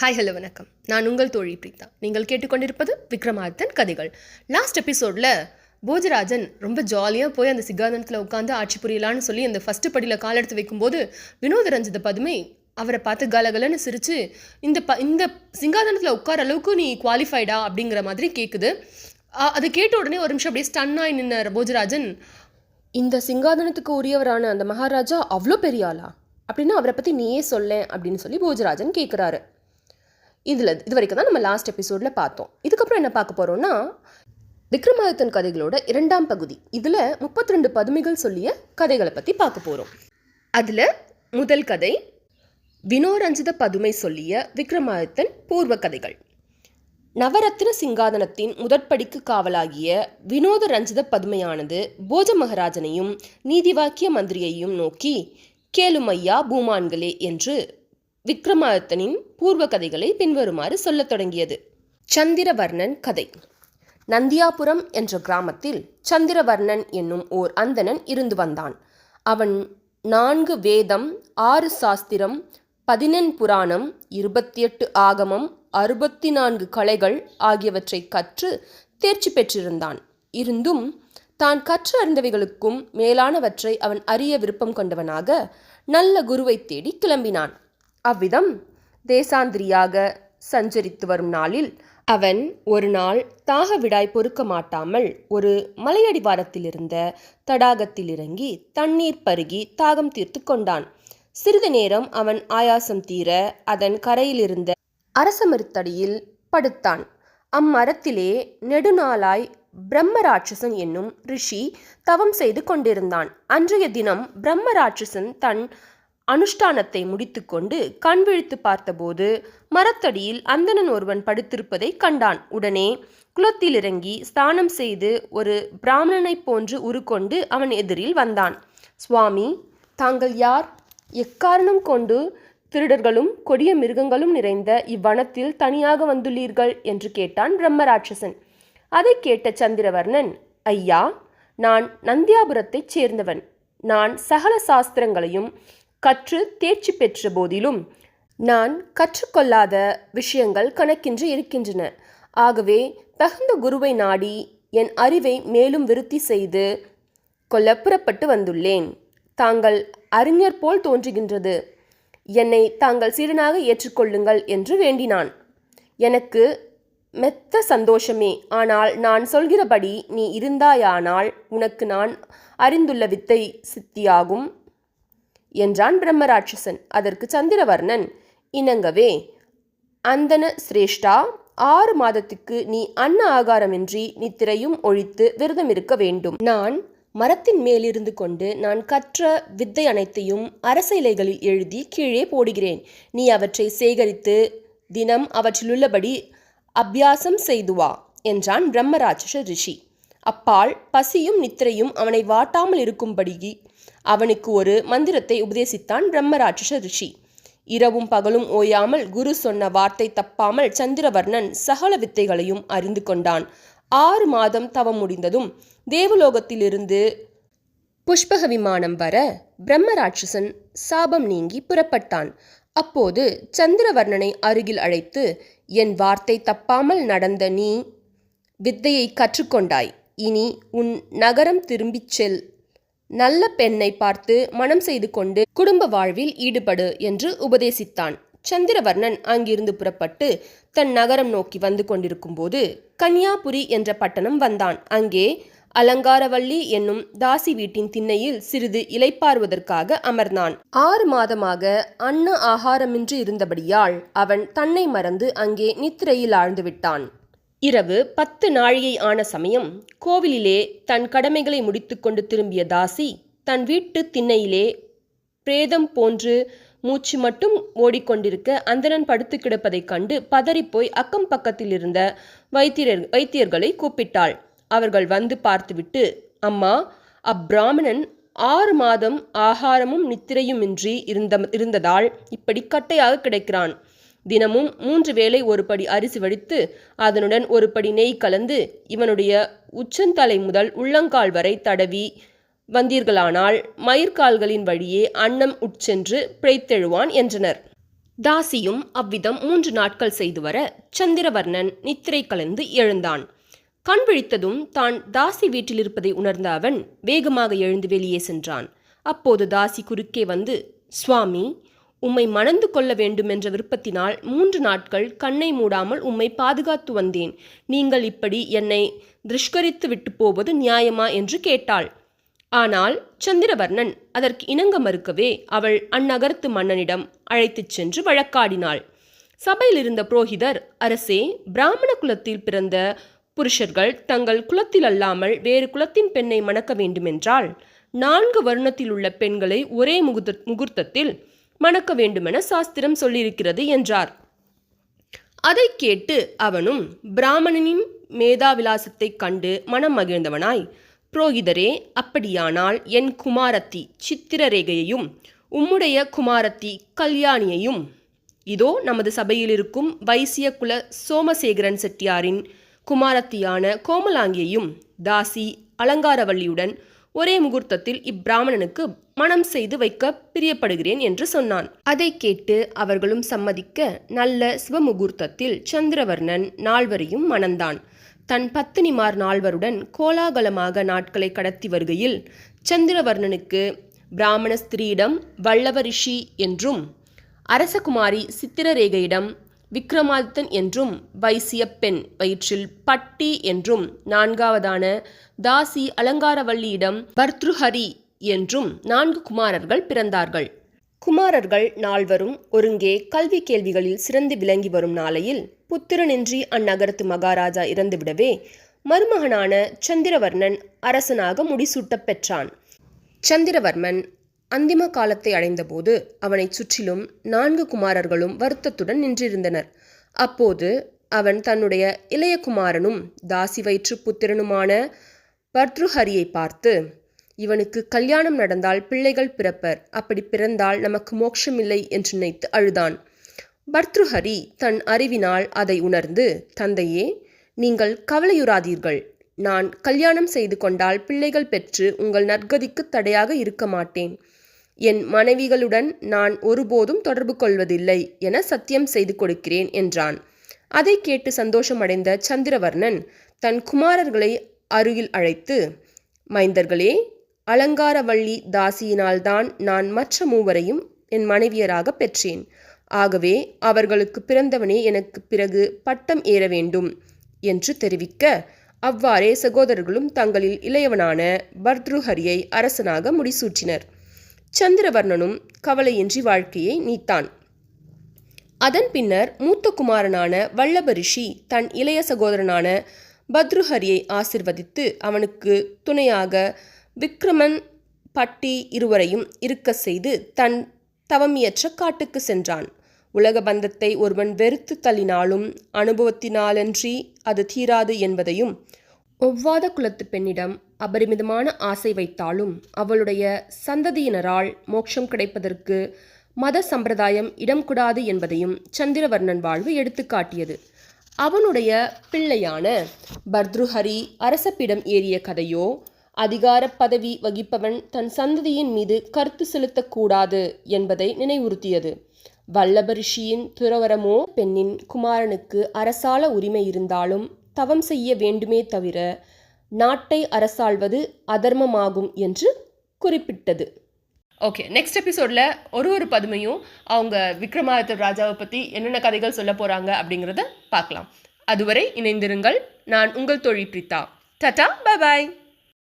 Hi hello வணக்கம். நான் உங்கள் தோழி பிரீதா. நீங்கள் கேட்டுக்கொண்டிருப்பது விக்ரமாதித்தன் கதைகள். லாஸ்ட் எபிசோடில் போஜராஜன் ரொம்ப ஜாலியாக போய் அந்த சிங்காதனத்தில் உட்காந்து ஆட்சி புரியலான்னு சொல்லி அந்த ஃபஸ்ட்டு படியில் கால் எடுத்து வைக்கும்போது வினோத ரஞ்சித பதுமை அவரை பார்த்து கலகலன்னு சிரித்து இந்த சிங்காதனத்தில் உட்கார அளவுக்கு நீ குவாலிஃபைடா அப்படிங்கிற மாதிரி கேட்குது. அதை கேட்ட உடனே ஒரு நிமிஷம் அப்படியே ஸ்டன்னாகி நின்ன போஜராஜன், இந்த சிங்காதனத்துக்கு உரியவரான அந்த மகாராஜா அவ்வளோ பெரிய ஆளா அப்படின்னா அவரை பற்றி நீயே சொல்ல அப்படின்னு சொல்லி போஜராஜன் கேட்குறாரு. இது வரைக்கும் தான் நம்ம லாஸ்ட் எபிசோடில் பார்த்தோம். இதுக்கப்புறம் என்ன பார்க்க போகிறோம்னா விக்ரமாதித்தன் கதைகளோட 2ஆம் பகுதி. இதில் 32 பதுமைகள் சொல்லிய கதைகளை பற்றி பார்க்க போகிறோம். அதில் முதல் கதை வினோரஞ்சித பதுமை சொல்லிய விக்ரமாதித்தன் பூர்வ கதைகள். நவரத்ன சிங்காதனத்தின் முதற்படிக்கு காவலாகிய வினோத ரஞ்சித பதுமையானது போஜ மகாராஜனையும் நீதிவாக்கிய மந்திரியையும் நோக்கி, கேளுமையா பூமான்களே என்று விக்ரமாதித்தனின் பூர்வ கதைகளை பின்வருமாறு சொல்லத் தொடங்கியது. சந்திரவர்ணன் கதை. நந்தியாபுரம் என்ற கிராமத்தில் சந்திரவர்ணன் என்னும் ஓர் அந்தணன் இருந்து வந்தான். அவன் 4 வேதம், 6 சாஸ்திரம், 14 புராணம், 28 ஆகமம், 64 கலைகள் ஆகியவற்றை கற்று தேர்ச்சி பெற்றிருந்தான். இருந்தும் தான் கற்று அறிந்தவைகளுக்கும் மேலானவற்றை அவன் அறிய விருப்பம் கொண்டவனாக நல்ல குருவை தேடி கிளம்பினான். அவ்விதம் தேசாந்திரியாக சஞ்சரித்து வரும் நாளில் அவன் ஒரு நாள் தாக விடாய் பொறுக்க மாட்டாமல் ஒரு மலையடிவாரத்தில் இருந்த தடாகத்தில் இறங்கி தண்ணீர் பருகி தாகம் தீர்த்து கொண்டான். சிறிது நேரம் அவன் ஆயாசம் தீர அதன் கரையில் இருந்த அரசமரத்தடியில் படுத்தான். அம்மரத்திலே நெடுநாளாய் பிரம்மராட்சசன் என்னும் ரிஷி தவம் செய்து கொண்டிருந்தான். அன்றைய தினம் பிரம்மராட்சசன் தன் அனுஷ்டானத்தை முடித்துக்கொண்டு கண் விழித்து பார்த்தபோது மரத்தடியில் அந்தணன் ஒருவன் படுத்திருப்பதை கண்டான். உடனே குளத்தில் இறங்கி ஸ்நானம் செய்து ஒரு பிராமணனைப் போன்று உருக்கொண்டு அவன் எதிரில் வந்தான். சுவாமி, தாங்கள் யார்? எக்காரணம் கொண்டு திருடர்களும் கொடிய மிருகங்களும் நிறைந்த இவ்வனத்தில் தனியாக வந்துள்ளீர்கள் என்று கேட்டான் பிரம்மராட்சசன். அதை கேட்ட சந்திரவர்ணன், ஐயா, நான் நந்தியாபுரத்தைச் சேர்ந்தவன். நான் சகல சாஸ்திரங்களையும் கற்று தேர்ச்சி பெற்ற போதிலும் நான் கற்றுக்கொள்ளாத விஷயங்கள் கணக்கின்றி இருக்கின்றன. ஆகவே தகுந்த குருவை நாடி என் அறிவை மேலும் விருத்தி செய்து கொள்ள புறப்பட்டு வந்துள்ளேன். தாங்கள் அறிஞர் போல் தோன்றுகின்றது. என்னை தாங்கள் சீடனாக ஏற்றுக்கொள்ளுங்கள் என்று வேண்டினான். எனக்கு மெத்த சந்தோஷமே. ஆனால் நான் சொல்கிறபடி நீ இருந்தாயானால் உனக்கு நான் அறிந்துள்ள வித்தை சித்தியாகும் என்றான் பிரம்மராட்சசன். அதற்கு சந்திரவர்ணன் இணங்கவே, அந்தன சிரேஷ்டா, 6 மாதத்துக்கு நீ அன்ன ஆகாரமின்றி நித்திரையும் ஒழித்து விரதம் இருக்க வேண்டும். நான் மரத்தின் மேலிருந்து கொண்டு நான் கற்ற வித்தை அனைத்தையும் அரச இலைகளில் எழுதி கீழே போடுகிறேன். நீ அவற்றை சேகரித்து தினம் அவற்றிலுள்ளபடி அபியாசம் செய்து வா என்றான் பிரம்மராட்சச ரிஷி. அப்பால் பசியும் நித்திரையும் அவனை வாட்டாமல் இருக்கும்படி அவனுக்கு ஒரு மந்திரத்தை உபதேசித்தான் பிரம்மராட்சச ரிஷி. இரவும் பகலும் ஓயாமல் குரு சொன்ன வார்த்தை தப்பாமல் சந்திரவர்ணன் சகல வித்தைகளையும் அறிந்து கொண்டான். 6 மாதம் தவம் முடிந்ததும் தேவலோகத்திலிருந்து புஷ்பக விமானம் வர பிரம்மராட்சசன் சாபம் நீங்கி புறப்பட்டான். அப்போது சந்திரவர்ணனை அருகில் அழைத்து, என் வார்த்தை தப்பாமல் நடந்த நீ வித்தையை கற்றுக்கொண்டாய். இனி உன் நகரம் திரும்பிச் செல். நல்ல பெண்ணை பார்த்து மனம் செய்து கொண்டு குடும்ப வாழ்வில் ஈடுபடு என்று உபதேசித்தான். சந்திரவர்ணன் அங்கிருந்து புறப்பட்டு தன் நகரம் நோக்கி வந்து கொண்டிருக்கும் போது கன்யாபுரி என்ற பட்டணம் வந்தான். அங்கே அலங்காரவல்லி என்னும் தாசி வீட்டின் திண்ணையில் சிறிது இளைப்பாறுவதற்காக அமர்ந்தான். 6 மாதமாக அன்ன ஆகாரமின்றி இருந்தபடியால் அவன் தன்னை மறந்து அங்கே நித்திரையில் ஆழ்ந்து விட்டான். இரவு 10 நாழிகை ஆன சமயம் கோவிலிலே தன் கடமைகளை முடித்துக்கொண்டு திரும்பிய தாசி தன் வீட்டு திண்ணையிலே பிரேதம் போன்று மூச்சு மட்டும் ஓடிக்கொண்டிருக்க அந்தணன் படுத்து கிடப்பதைக் கண்டு பதறிப்போய் அக்கம் பக்கத்தில் இருந்த வைத்தியர்களை கூப்பிட்டாள். அவர்கள் வந்து பார்த்துவிட்டு, அம்மா, அப்பிராமணன் 6 மாதம் ஆகாரமும் நித்திரையுமின்றி இருந்ததால் இப்படி கட்டையாக கிடைக்கிறான். தினமும் 3 வேளை ஒரு படி அரிசி வடித்து அதனுடன் ஒரு படி நெய் கலந்து இவனுடைய உச்சந்தலை முதல் உள்ளங்கால் வரை தடவி வந்தீர்களானால் மயிர்கால்களின் வழியே அன்னம் உட்சென்று பிழைத்தெழுவான் என்றனர். தாசியும் அவ்விதம் 3 நாட்கள் செய்து வர சந்திரவர்ணன் நித்திரை கலந்து எழுந்தான். கண் விழித்ததும் தான் தாசி வீட்டில் இருப்பதை உணர்ந்த அவன் வேகமாக எழுந்து வெளியே சென்றான். அப்போது தாசி குறுக்கே வந்து, சுவாமி, உம்மை மணந்து கொள்ள வேண்டுமென்ற விருப்பத்தினால் 3 நாட்கள் கண்ணை மூடாமல் உம்மை பாதுகாத்து வந்தேன். நீங்கள் இப்படி என்னை திருஷ்கரித்து விட்டு போவது நியாயமா என்று கேட்டாள். ஆனால் சந்திரவர்ணன் அதற்கு இணங்க மறுக்கவே அவள் அந்நகரத்து மன்னனிடம் அழைத்துச் சென்று வழக்காடினாள். சபையில் இருந்த புரோகிதர், அரசே, பிராமண குலத்தில் பிறந்த புருஷர்கள் தங்கள் குலத்தில் அல்லாமல் வேறு குலத்தின் பெண்ணை மணக்க வேண்டுமென்றால் 4 வருணத்தில் உள்ள பெண்களை ஒரே முகூர்த்தத்தில் மணக்க வேண்டுமென சாஸ்திரம் சொல்லியிருக்கிறது என்றார். அதை கேட்டு அவனும் பிராமணனின் மேதாவிலாசத்தை கண்டு மனம் மகிழ்ந்தவனாய், புரோகிதரே, அப்படியானால் என் குமாரத்தி சித்திரரேகையையும் உம்முடைய குமாரத்தி கல்யாணியையும் இதோ நமது சபையில் இருக்கும் வைசிய குல சோமசேகரன் செட்டியாரின் குமாரத்தியான கோமலாங்கியையும் தாசி அலங்காரவல்லியுடன் ஒரே முகூர்த்தத்தில் இப்பிராமணனுக்கு மணம் செய்து வைக்க பிரியப்படுகிறேன் என்று சொன்னான். அதை கேட்டு அவர்களும் சம்மதிக்க நல்ல சிவமுகூர்த்தத்தில் சந்திரவர்ணன் 4வரையும் மணந்தான். தன் பத்தினிமார் 4வருடன் கோலாகலமாக நாட்களை கடத்தி வருகையில் சந்திரவர்ணனுக்கு பிராமண ஸ்திரீயிடம் வல்லவ ரிஷி என்றும், அரசகுமாரி சித்திரரேகையிடம் விக்ரமாதித்தன் என்றும், வைசிய பெண் வயிற்றில் பட்டி என்றும், 4வதான தாசி அலங்காரவல்லியிடம் பர்த்ருஹரி என்றும் 4 குமாரர்கள் பிறந்தார்கள். குமாரர்கள் 4வரும் ஒருங்கே கல்வி கேள்விகளில் சிறந்து விளங்கி வரும் நாளையில் புத்திரனின்றி அந்நகரத்து மகாராஜா இறந்துவிடவே மருமகனான சந்திரவர்ணன் அரசனாக முடிசூட்டப் பெற்றான். சந்திரவர்மன் அந்திம காலத்தை அடைந்தபோது அவனைச் சுற்றிலும் 4 குமாரர்களும் வருத்தத்துடன் நின்றிருந்தனர். அப்போது அவன் தன்னுடைய இளைய குமாரனும் தாசி வயிற்று புத்திரனுமான பர்த்ருஹரியை பார்த்து, இவனுக்கு கல்யாணம் நடந்தால் பிள்ளைகள் பிறப்பர், அப்படி பிறந்தால் நமக்கு மோட்சமில்லை என்று நினைத்து அழுதான். பர்த்ருஹரி தன் அறிவினால் அதை உணர்ந்து, தந்தையே, நீங்கள் கவலையுறாதீர்கள். நான் கல்யாணம் செய்து கொண்டால் பிள்ளைகள் பெற்று உங்கள் நற்கதிக்கு தடையாக இருக்க மாட்டேன். என் மனைவிகளுடன் நான் ஒருபோதும் தொடர்பு கொள்வதில்லை என சத்தியம் செய்து கொடுக்கிறேன் என்றான். அதை கேட்டு சந்தோஷமடைந்த சந்திரவர்ணன் தன் குமாரர்களை அருகில் அழைத்து, மைந்தர்களே, அலங்காரவல்லி தாசியினால்தான் நான் மற்ற 3வரையும் என் மனைவியராக பெற்றேன். ஆகவே அவர்களுக்கு பிறந்தவனே எனக்கு பிறகு பட்டம் ஏற வேண்டும் என்று தெரிவிக்க, அவ்வாறே சகோதரர்களும் தங்களில் இளையவனான பர்த்ருஹரியை அரசனாக முடிசூட்டினர். சந்திரவர்ணனும் கவலையின்றி வாழ்க்கையை நீத்தான். அதன் பின்னர் மூத்த குமாரனான வல்லப ரிஷி தன் இளைய சகோதரனான பத்ருஹரியை ஆசிர்வதித்து அவனுக்கு துணையாக விக்ரமன், பட்டி இருவரையும் இருக்க செய்து தன் தவமியற்ற காட்டுக்கு சென்றான். உலக பந்தத்தை ஒருவன் வெறுத்து தள்ளினாலும் அனுபவத்தினாலன்றி அது தீராது என்பதையும், ஒவ்வாத குலத்து பெண்ணிடம் அபரிமிதமான ஆசை வைத்தாலும் அவளுடைய சந்ததியினரால் மோட்சம் கிடைப்பதற்கு மத சம்பிரதாயம் இடம் கொடாது என்பதையும் சந்திரவர்ணன் வாழ்வு எடுத்துக்காட்டியது. அவனுடைய பிள்ளையான பர்த்ருஹரி அரசப்பிடம் ஏறிய கதையோ, அதிகார பதவி வகிப்பவன் தன் சந்ததியின் மீது கருத்து செலுத்தக்கூடாது என்பதை நினைவுறுத்தியது. வல்லப ரிஷியின் துறவரமோ, பெண்ணின் குமாரனுக்கு அரசாள உரிமை இருந்தாலும் தவம் செய்ய வேண்டுமே தவிர நாட்டை அரசாள்வது அதர்மமாகும் என்று குறிப்பிட்டது. ஓகே, நெக்ஸ்ட் எபிசோடில் ஒரு பதுமையும் அவங்க விக்ரமாதித்த ராஜாவை பற்றி என்னென்ன கதைகள் சொல்ல போகிறாங்க அப்படிங்கிறத பார்க்கலாம். அதுவரை இணைந்திருங்கள். நான் உங்கள் தோழி பிரீதா. Tata, bye bye.